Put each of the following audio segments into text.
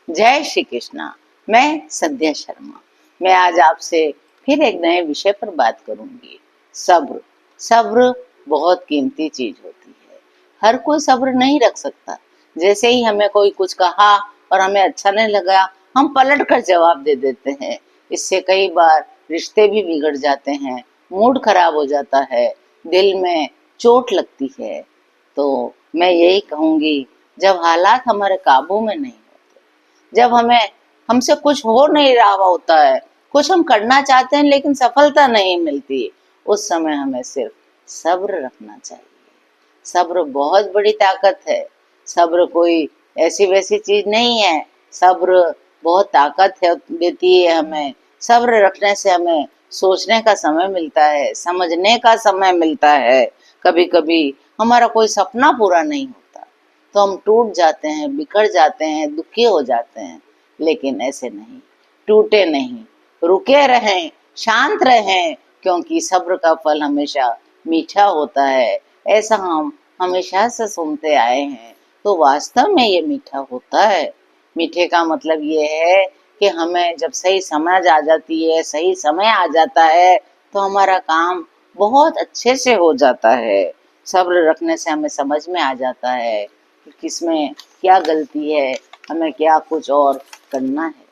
जय श्री कृष्णा। मैं संध्या शर्मा। मैं आज आपसे फिर एक नए विषय पर बात करूंगी। सब्र। सब्र बहुत कीमती चीज होती है। हर कोई सब्र नहीं रख सकता। जैसे ही हमें कोई कुछ कहा और हमें अच्छा नहीं लगा, हम पलट कर जवाब दे देते हैं। इससे कई बार रिश्ते भी बिगड़ जाते हैं, मूड खराब हो जाता है, दिल में चोट लगती है। तो मैं यही कहूंगी, जब हालात हमारे काबू में नहीं, जब हमें हमसे कुछ हो नहीं रहा होता है, कुछ हम करना चाहते हैं लेकिन सफलता नहीं मिलती, उस समय हमें सिर्फ सब्र रखना चाहिए। सब्र बहुत बड़ी ताकत है। सब्र कोई ऐसी वैसी चीज नहीं है। सब्र बहुत ताकत है, देती है हमें। सब्र रखने से हमें सोचने का समय मिलता है, समझने का समय मिलता है। कभी कभी हमारा कोई सपना पूरा नहीं होता तो हम टूट जाते हैं, बिखर जाते हैं, दुखी हो जाते हैं। लेकिन ऐसे नहीं, टूटे नहीं, रुके रहें, शांत रहें, क्योंकि सब्र का फल हमेशा मीठा होता है। ऐसा हम हमेशा से सुनते आए हैं, तो वास्तव में ये मीठा होता है। मीठे का मतलब ये है कि हमें जब सही समझ आ जाती है, सही समय आ जाता है, तो हमारा काम बहुत अच्छे से हो जाता है। सब्र रखने से हमें समझ में आ जाता है कि किसमें क्या गलती है, हमें क्या कुछ और करना है।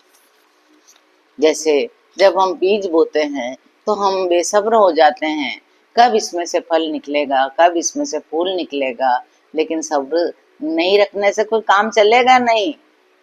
जैसे जब हम बीज बोते हैं तो हम बेसब्र हो जाते हैं, कब इसमें से फल निकलेगा, कब इसमें से फूल निकलेगा। लेकिन सब्र नहीं रखने से कोई काम चलेगा नहीं।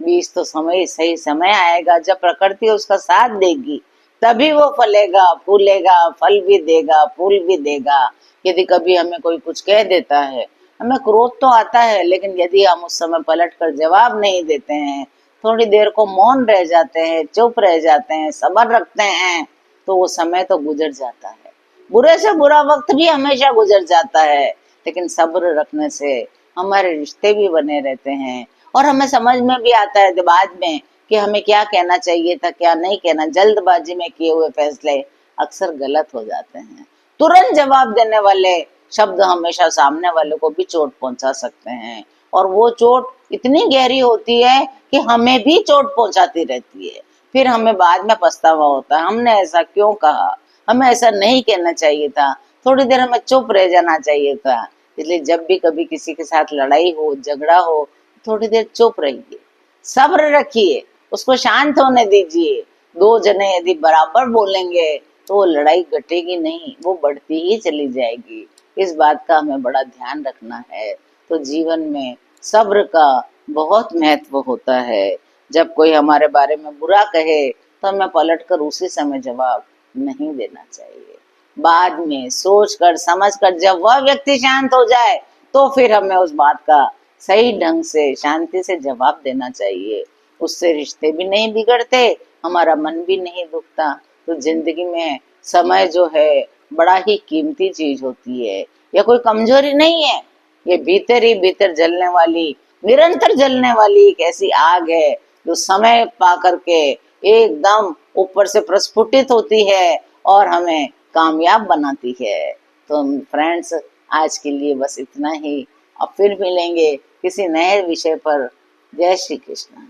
बीज तो समय सही समय आएगा, जब प्रकृति उसका साथ देगी तभी वो फलेगा, फूलेगा, फल भी देगा, फूल भी देगा। यदि कभी हमें कोई कुछ कह देता है, हमें क्रोध तो आता है, लेकिन यदि हम उस समय पलट कर जवाब नहीं देते हैं, थोड़ी देर को मौन रह जाते हैं, चुप रह जाते हैं, सब्र रखते हैं, तो वो समय तो गुजर जाता है। बुरे से बुरा वक्त भी हमेशा गुजर जाता है, लेकिन सब्र रखने से हमारे रिश्ते भी बने रहते हैं और हमें समझ में भी आता है बाद में कि हमें क्या कहना चाहिए था, क्या नहीं कहना। जल्दबाजी में किए हुए फैसले अक्सर गलत हो जाते हैं। तुरंत जवाब देने वाले शब्द हमेशा सामने वाले को भी चोट पहुंचा सकते हैं, और वो चोट इतनी गहरी होती है कि हमें भी चोट पहुंचाती रहती है। फिर हमें बाद में पछतावा होता है, हमने ऐसा क्यों कहा, हमें ऐसा नहीं कहना चाहिए था, थोड़ी देर हमें चुप रह जाना चाहिए था। इसलिए जब भी कभी किसी के साथ लड़ाई हो, झगड़ा हो, थोड़ी देर चुप रहिए, सब्र रखिए, उसको शांत होने दीजिए। दो जने यदि बराबर बोलेंगे तो वो लड़ाई घटेगी नहीं, वो बढ़ती ही चली जाएगी। इस बात का हमें बड़ा ध्यान रखना है। तो जीवन में सब्र का बहुत महत्व होता है। जब कोई हमारे बारे में बुरा कहे तो हमें पलट कर उसी समय जवाब नहीं देना चाहिए। बाद में सोच कर समझ कर जब वह व्यक्ति शांत हो जाए तो फिर हमें उस बात का सही ढंग से शांति से जवाब देना चाहिए। उससे रिश्ते भी नहीं बिगड़ते, हमारा मन भी नहीं दुखता। तो जिंदगी में समय जो है बड़ा ही कीमती चीज होती है। यह कोई कमजोरी नहीं है, ये भीतर ही भीतर जलने वाली, निरंतर जलने वाली एक ऐसी आग है जो समय पा करके एकदम ऊपर से प्रस्फुटित होती है और हमें कामयाब बनाती है। तो फ्रेंड्स, आज के लिए बस इतना ही। अब फिर मिलेंगे किसी नए विषय पर। जय श्री कृष्ण।